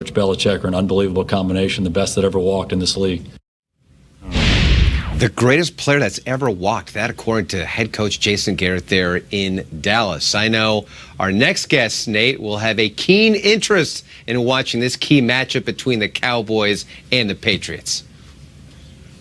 Belichick are an unbelievable combination, the best that ever walked in this league. The greatest player that's ever walked, that according to head coach Jason Garrett there in Dallas. I know our next guest, Nate, will have a keen interest in watching this key matchup between the Cowboys and the Patriots.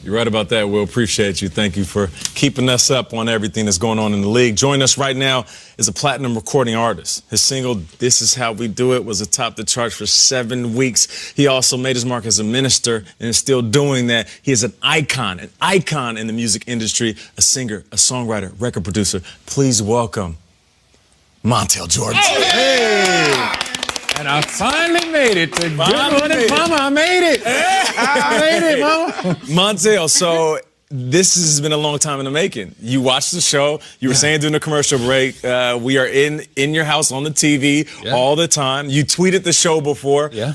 You're right about that, Will. Appreciate you. Thank you for keeping us up on everything that's going on in the league. Joining us right now is a platinum recording artist. His single, This Is How We Do It, was atop the charts for 7 weeks. He also made his mark as a minister and is still doing that. He is an icon in the music industry, a singer, a songwriter, record producer. Please welcome Montell Jordan. Hey! And I finally made it to Good Morning Mama. I made it. I made it, Mama. Montell, so this has been a long time in the making. You watched the show. You were saying during the commercial break, we are in your house on the TV all the time. You tweeted the show before. Yeah.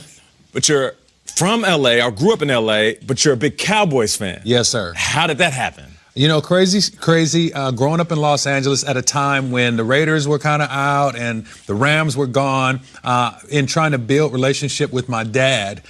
But you're from L.A. or grew up in L.A., but you're a big Cowboys fan. Yes, sir. How did that happen? You know, crazy, growing up in Los Angeles at a time when the Raiders were kind of out and the Rams were gone, in trying to build relationship with my dad.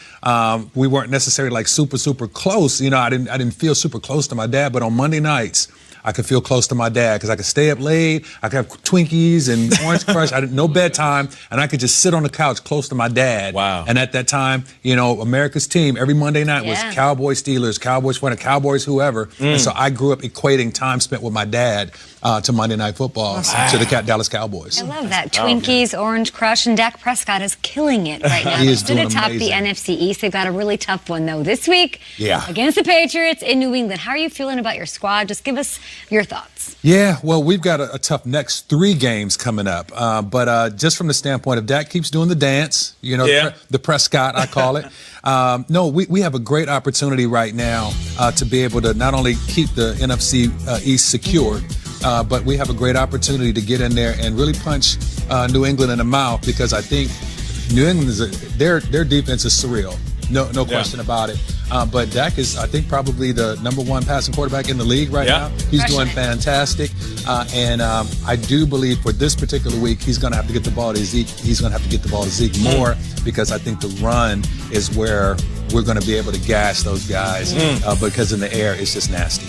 We weren't necessarily like super close. You know, I didn't feel super close to my dad, but on Monday nights, I could feel close to my dad because I could stay up late, I could have Twinkies and Orange Crush, no bedtime, and I could just sit on the couch close to my dad. Wow. And at that time, you know, America's team, every Monday night was Cowboys, Steelers, Cowboys, Cowboys, whoever. And so I grew up equating time spent with my dad to Monday Night Football, to the Dallas Cowboys. I love that. Twinkies, Orange Crush, and Dak Prescott is killing it right now. He is doing atop amazing. the NFC East. They've got a really tough one, though, this week against the Patriots in New England. How are you feeling about your squad? Just give us your thoughts. Yeah, well, we've got a tough next 3 games coming up. But just from the standpoint of Dak keeps doing the dance, you know, the Prescott, I call it. No, we have a great opportunity right now to be able to not only keep the NFC East secure, but we have a great opportunity to get in there and really punch New England in the mouth, because I think New England their defense is surreal. No question about it. But Dak is, I think, probably the #1 passing quarterback in the league right now. He's doing fantastic. And I do believe for this particular week, he's going to have to get the ball to Zeke. He's going to have to get the ball to Zeke more, because I think the run is where we're going to be able to gash those guys, because in the air, it's just nasty.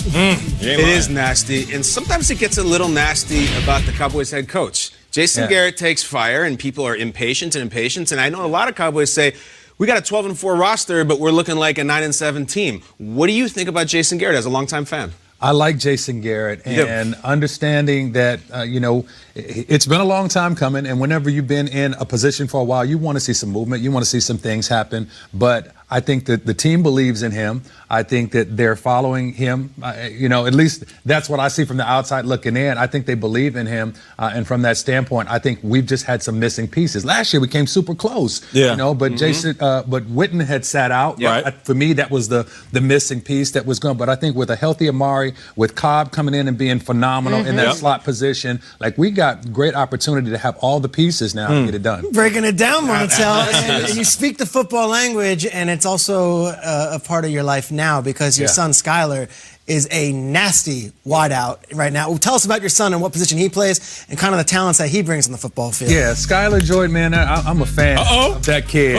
It is nasty. And sometimes it gets a little nasty about the Cowboys head coach. Jason Garrett takes fire, and people are impatient. And I know a lot of Cowboys say, we got a 12-4 roster, but we're looking like a 9-7 team. What do you think about Jason Garrett as a longtime fan? I like Jason Garrett, and understanding that, you know, it's been a long time coming, and whenever you've been in a position for a while, you want to see some movement, you want to see some things happen, but I think that the team believes in him. I think that they're following him. You know, at least that's what I see from the outside looking in. I think they believe in him, and from that standpoint, I think we've just had some missing pieces. Last year, we came super close, you know, but Jason, but Witten had sat out. For me, that was the missing piece that was going. But I think with a healthy Amari, with Cobb coming in and being phenomenal in that slot position, like, we got great opportunity to have all the pieces now to get it done. Breaking it down, Montell, and you speak the football language, and it's also a part of your life now, because your son Skyler is a nasty wideout right now. Well, tell us about your son and what position he plays and kind of the talents that he brings on the football field. Yeah, Skyler Jordan, man, I'm a fan of that kid.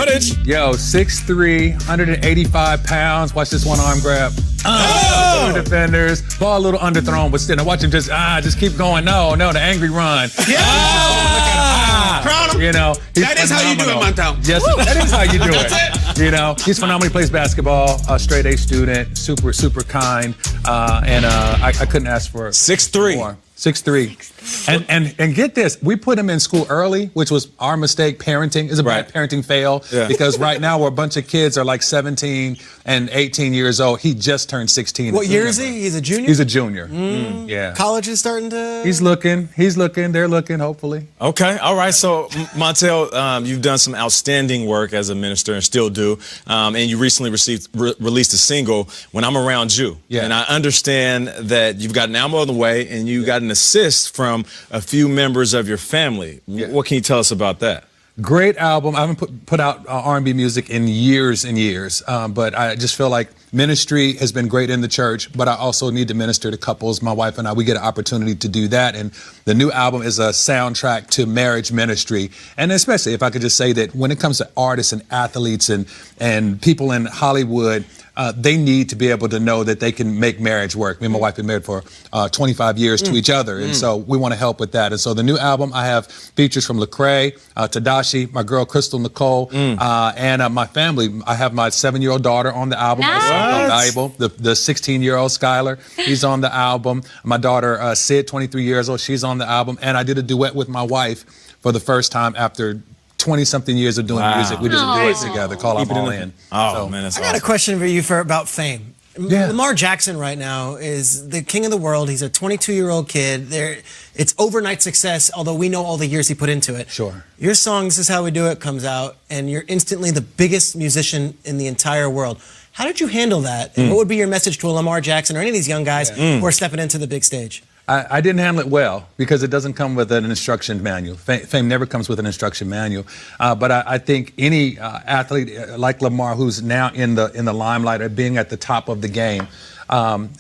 Yo, 6'3", 185 pounds. Watch this one arm grab. Defenders, ball a little underthrown, but still, now watch him just keep going. No, the angry run. Crown him. You know, that is how you do it, Montell. Yes, that is how you do it. You know, he's phenomenal. He plays basketball, a straight A student, super kind, and I couldn't ask for 6'3". more. 6'3". And get this, we put him in school early, which was our mistake. Parenting is a bad parenting fail, because right now where a bunch of kids are like 17 and 18 years old, he just turned 16. What year is he? He's a junior? He's a junior. Yeah. College is starting to... He's looking. They're looking, hopefully. Okay. All right. So, Montell, you've done some outstanding work as a minister and still do. And you recently released a single, When I'm Around You. Yeah. And I understand that you've got an album on the way and you got an assist from a few members of your family. What can you tell us about that? Great album. I haven't put out R&B music in years and years, but I just feel like ministry has been great in the church, but I also need to minister to couples. My wife and I, we get an opportunity to do that. And the new album is a soundtrack to marriage ministry. And especially if I could just say that when it comes to artists and athletes and people in Hollywood, they need to be able to know that they can make marriage work. Me and my wife have been married for 25 years to each other, and so we want to help with that. And so the new album, I have features from Lecrae, Tadashi, my girl Crystal Nicole, and my family. I have my 7-year-old daughter on the album. Nice. Valuable. The 16-year-old Skylar, he's on the album. My daughter Sid, 23 years old, she's on the album. And I did a duet with my wife for the first time after 20-something years of doing music. We did a duet together called I'm All In. Oh, man, that's I got a question for you about fame. Yeah. Lamar Jackson right now is the king of the world. He's a 22-year-old kid. It's overnight success, although we know all the years he put into it. Sure. Your song, This Is How We Do It, comes out, and you're instantly the biggest musician in the entire world. How did you handle that? And what would be your message to a Lamar Jackson or any of these young guys who are stepping into the big stage? I didn't handle it well because it doesn't come with an instruction manual. Fame never comes with an instruction manual. But I think any athlete like Lamar, who's now in the limelight or being at the top of the game,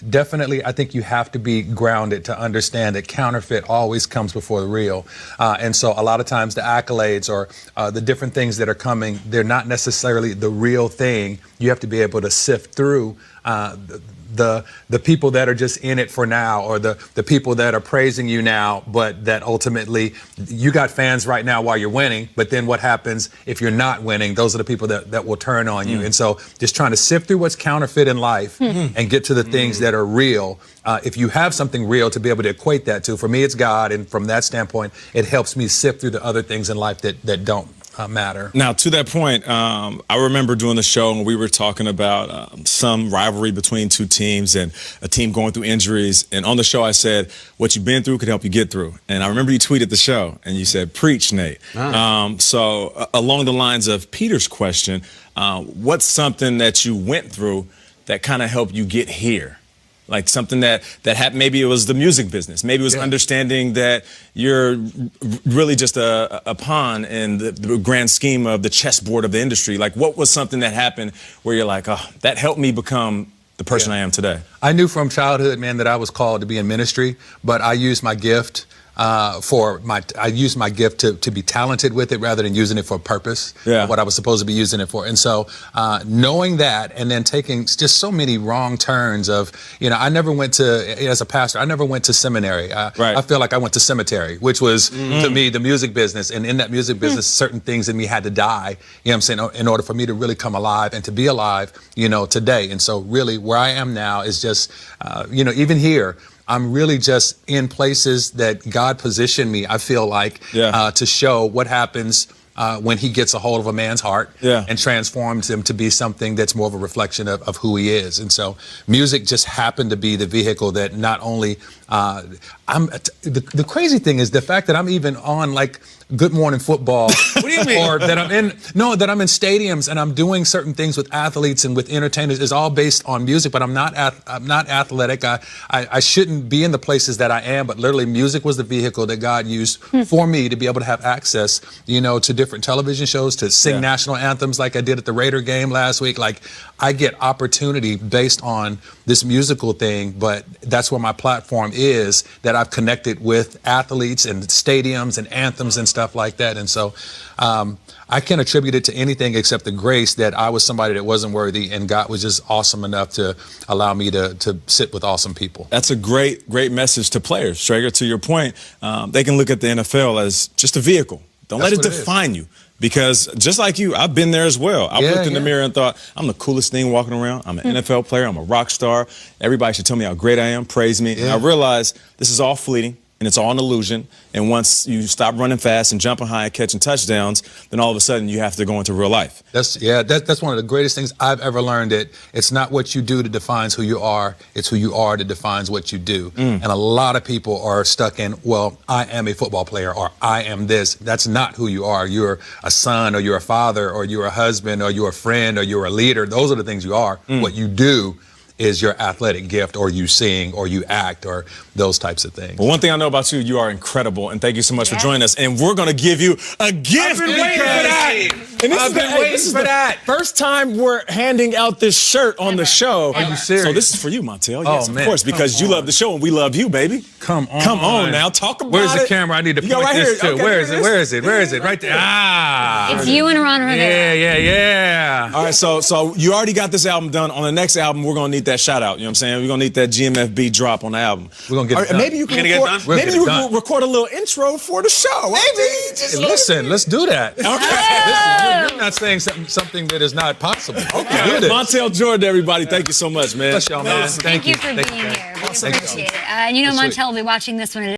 definitely I think you have to be grounded to understand that counterfeit always comes before the real. And so a lot of times the accolades or the different things that are coming, they're not necessarily the real thing. You have to be able to sift through the people that are just in it for now, or the people that are praising you now, but that ultimately you got fans right now while you're winning, but then what happens if you're not winning? Those are the people that will turn on you. And so just trying to sift through what's counterfeit in life and get to the things that are real. If you have something real to be able to equate that to, for me it's God, and from that standpoint it helps me sift through the other things in life that don't matter. Now, to that point, I remember doing the show and we were talking about some rivalry between two teams and a team going through injuries. And on the show, I said, what you've been through could help you get through. And I remember you tweeted the show and you said, preach, Nate. So along the lines of Peter's question, what's something that you went through that kind of helped you get here? Like something that happened, maybe it was the music business. Maybe it was understanding that you're really just a pawn in the grand scheme of the chessboard of the industry. Like what was something that happened where you're like, oh, that helped me become the person I am today? I knew from childhood, man, that I was called to be in ministry, but I used my gift I used my gift to be talented with it rather than using it for a purpose, what I was supposed to be using it for. And so knowing that and then taking just so many wrong turns of, I never went to, as a pastor, I never went to seminary. I feel like I went to cemetery, which was to me the music business. And in that music business, certain things in me had to die, what I'm saying, in order for me to really come alive and to be alive, today. And so really where I am now is just, even here, I'm really just in places that God positioned me, I feel like, to show what happens when he gets a hold of a man's heart and transforms him to be something that's more of a reflection of who he is. And so music just happened to be the vehicle that not only the crazy thing is the fact that I'm even on like Good Morning Football. What do you mean? Or that I'm in stadiums and I'm doing certain things with athletes and with entertainers is all based on music, but I'm not athletic. I shouldn't be in the places that I am, but literally music was the vehicle that God used for me to be able to have access, to different television shows, to sing national anthems like I did at the Raider game last week. Like I get opportunity based on this musical thing, but that's where my platform is, that I've connected with athletes and stadiums and anthems and stuff like that. And so I can't attribute it to anything except the grace that I was somebody that wasn't worthy, and God was just awesome enough to allow me to sit with awesome people. That's a great message to players. Strager, to your point, they can look at the NFL as just a vehicle. Don't let it define you. Because just like you, I've been there as well. I looked in the mirror and thought, I'm the coolest thing walking around. I'm an NFL player. I'm a rock star. Everybody should tell me how great I am, praise me. And I realized this is all fleeting and it's all an illusion. And once you stop running fast and jumping high and catching touchdowns, then all of a sudden you have to go into real life. That's one of the greatest things I've ever learned. That it's not what you do that defines who you are. It's who you are that defines what you do. And a lot of people are stuck in, well, I am a football player, or I am this. That's not who you are. You're a son, or you're a father, or you're a husband, or you're a friend, or you're a leader. Those are the things you are. What you do is your athletic gift, or you sing, or you act, or those types of things. Well, one thing I know about you, you are incredible, and thank you so much for joining us. And we're going to give you a gift. I've been waiting for that. And this I've is been the, waiting this is for the that. first time we're handing out this shirt on the show. Are you serious? So this is for you, Montell. Yes, man. of course, because you love the show and we love you, baby. Come on. Come on now, talk about Where's it. the camera? I need to You go point right this here. to. Okay, Where here is it it? is. Where is it? Where is it? Right there. Ah. It's you and Ron Rivera. Yeah. All right, so you already got this album done. On the next album, we're gonna need that shout out. You know what I'm saying? We're gonna need that GMFB drop on the album. We're gonna get it All right, done. maybe you can We're gonna get it record. done? We'll Maybe get it you done. can record a little intro for the show. Maybe. Just Hey, listen, let's do that. Okay. You're not saying something that is not possible. Okay. Do this. Montell Jordan, everybody. Thank you so much, man. Bless y'all, man. Thank you for being here. We Thank you. appreciate it. And you know, Montell will be watching this one.